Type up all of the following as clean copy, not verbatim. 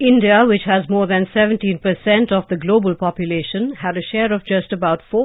India, which has more than 17% of the global population, had a share of just about 4%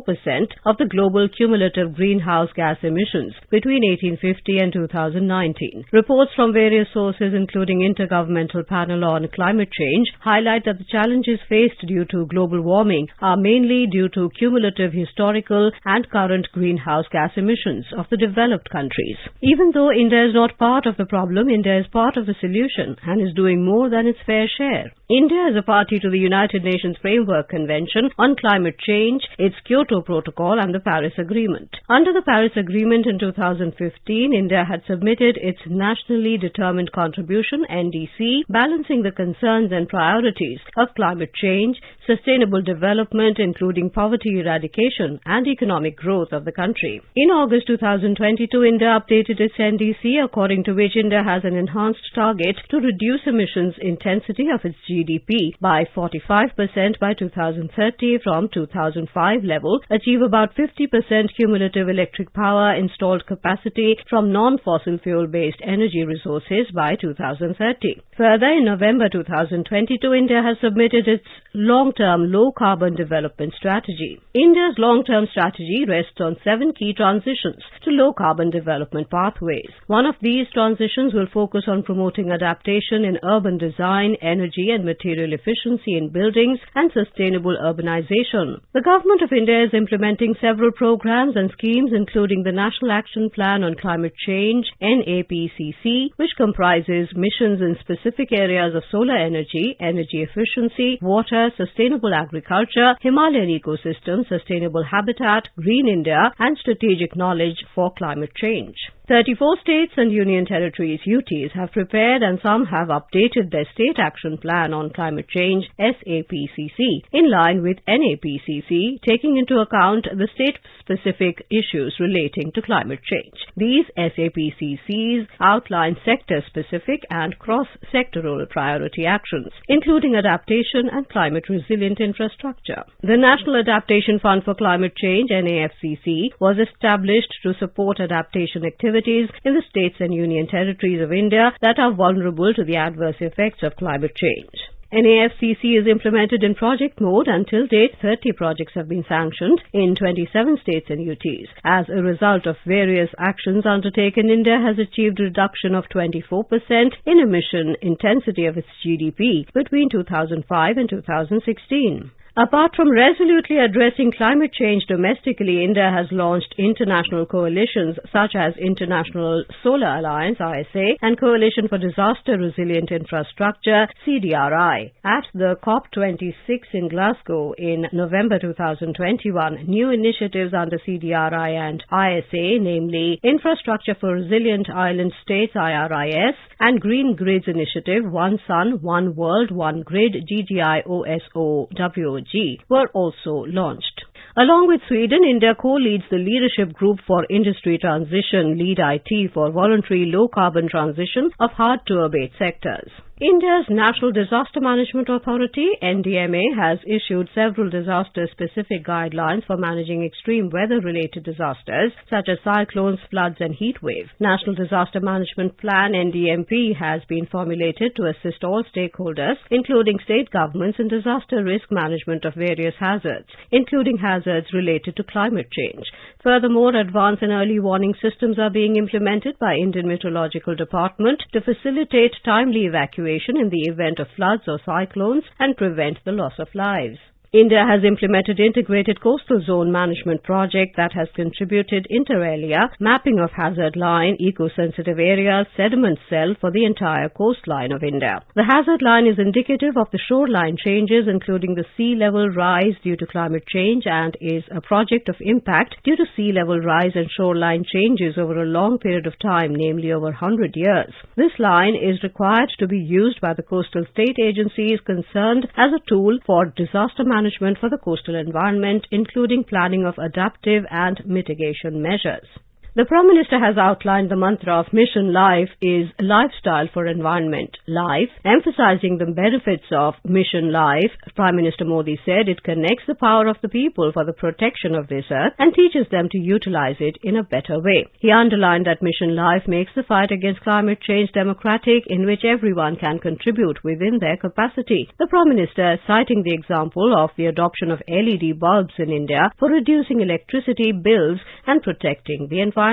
of the global cumulative greenhouse gas emissions between 1850 and 2019. Reports from various sources, including Intergovernmental Panel on Climate Change, highlight that the challenges faced due to global warming are mainly due to cumulative historical and current greenhouse gas emissions of the developed countries. Even though India is not part of the problem, India is part of the solution and is doing more than its fair share. India is a party to the United Nations Framework Convention on Climate Change, its Kyoto Protocol and the Paris Agreement. Under the Paris Agreement in 2015, India had submitted its Nationally Determined Contribution (NDC), balancing the concerns and priorities of climate change, sustainable development including poverty eradication and economic growth of the country. In August 2022, India updated its NDC, according to which India has an enhanced target to reduce emissions intensity of its GDP by 45% by 2030 from 2005 level, achieve about 50% cumulative electric power installed capacity from non-fossil fuel-based energy resources by 2030. Further, in November 2022, India has submitted its long-term low-carbon development strategy. India's long-term strategy rests on 7 key transitions to low-carbon development pathways. One of these transitions will focus on promoting adaptation in urban design, energy and material efficiency in buildings, and sustainable urbanization. The Government of India is implementing several programs and schemes, including the National Action Plan on Climate Change (NAPCC), which comprises missions in specific areas of solar energy, energy efficiency, water, sustainable agriculture, Himalayan ecosystem, sustainable habitat, Green India, and strategic knowledge for climate change. 34 states and union territories (UTs) have prepared and some have updated their State Action Plan on Climate Change (SAPCC) in line with NAPCC, taking into account the state-specific issues relating to climate change. These SAPCCs outline sector-specific and cross-sectoral priority actions, including adaptation and climate-resilient infrastructure. The National Adaptation Fund for Climate Change (NAFCC) was established to support adaptation activities in the states and union territories of India that are vulnerable to the adverse effects of climate change. NAFCC is implemented in project mode. Until date, 30 projects have been sanctioned in 27 states and UTs. As a result of various actions undertaken, India has achieved a reduction of 24% in emission intensity of its GDP between 2005 and 2016. Apart from resolutely addressing climate change domestically, India has launched international coalitions such as International Solar Alliance (ISA) and Coalition for Disaster Resilient Infrastructure (CDRI). At the COP26 in Glasgow in November 2021, new initiatives under CDRI and ISA, namely Infrastructure for Resilient Island States (IRIS) and Green Grids Initiative One Sun, One World, One Grid (GGIOSOWOG), were also launched. Along with Sweden, India co-leads the Leadership Group for Industry Transition (LEAD IT) for voluntary low-carbon transition of hard-to-abate sectors. India's National Disaster Management Authority (NDMA) has issued several disaster-specific guidelines for managing extreme weather-related disasters such as cyclones, floods and heat wave. National Disaster Management Plan (NDMP) has been formulated to assist all stakeholders, including state governments, in disaster risk management of various hazards, including hazards related to climate change. Furthermore, advanced and early warning systems are being implemented by Indian Meteorological Department to facilitate timely evacuation in the event of floods or cyclones and prevent the loss of lives. India has implemented Integrated Coastal Zone Management Project that has contributed inter alia mapping of hazard line, eco-sensitive areas, sediment cell for the entire coastline of India. The hazard line is indicative of the shoreline changes, including the sea level rise due to climate change, and is a project of impact due to sea level rise and shoreline changes over a long period of time, namely over 100 years. This line is required to be used by the coastal state agencies concerned as a tool for disaster management for the coastal environment, including planning of adaptive and mitigation measures. The Prime Minister has outlined the mantra of Mission Life is lifestyle for environment. Life, emphasizing the benefits of Mission Life, Prime Minister Modi said it connects the power of the people for the protection of this earth and teaches them to utilize it in a better way. He underlined that Mission Life makes the fight against climate change democratic, in which everyone can contribute within their capacity. The Prime Minister, citing the example of the adoption of LED bulbs in India for reducing electricity bills and protecting the environment.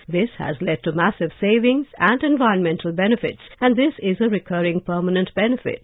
This has led to massive savings and environmental benefits, and this is a recurring permanent benefit.